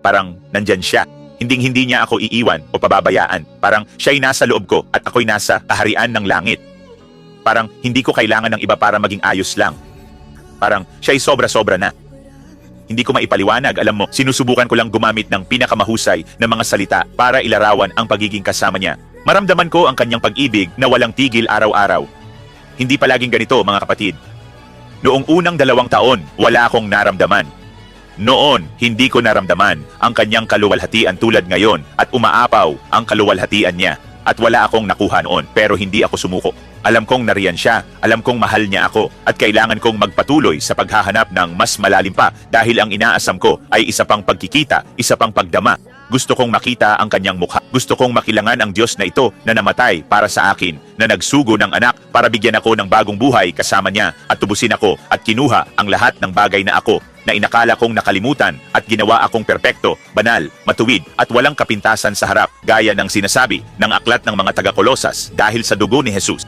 Parang nandyan siya. Hinding-hindi niya ako iiwan o pababayaan. Parang siya'y nasa loob ko at ako'y nasa kaharian ng langit. Parang hindi ko kailangan ng iba para maging ayos lang. Parang siya'y sobra-sobra na. Hindi ko maipaliwanag, alam mo, sinusubukan ko lang gumamit ng pinakamahusay na mga salita para ilarawan ang pagiging kasama niya. Maramdaman ko ang kanyang pag-ibig na walang tigil araw-araw. Hindi palaging ganito, mga kapatid. Noong unang 2 taon, wala akong naramdaman. Noon, hindi ko naramdaman ang kanyang kaluwalhatian tulad ngayon at umaapaw ang kaluwalhatian niya. At wala akong nakuha noon, pero hindi ako sumuko. Alam kong nariyan siya, alam kong mahal niya ako, at kailangan kong magpatuloy sa paghahanap ng mas malalim pa dahil ang inaasam ko ay isa pang pagkikita, isa pang pagdama. Gusto kong makita ang kanyang mukha. Gusto kong makilangan ang Diyos na ito na namatay para sa akin, na nagsugo ng anak para bigyan ako ng bagong buhay kasama niya at tubusin ako at kinuha ang lahat ng bagay na ako na inakala kong nakalimutan at ginawa akong perpekto, banal, matuwid at walang kapintasan sa harap gaya ng sinasabi ng aklat ng mga taga-Kolosas dahil sa dugo ni Jesus.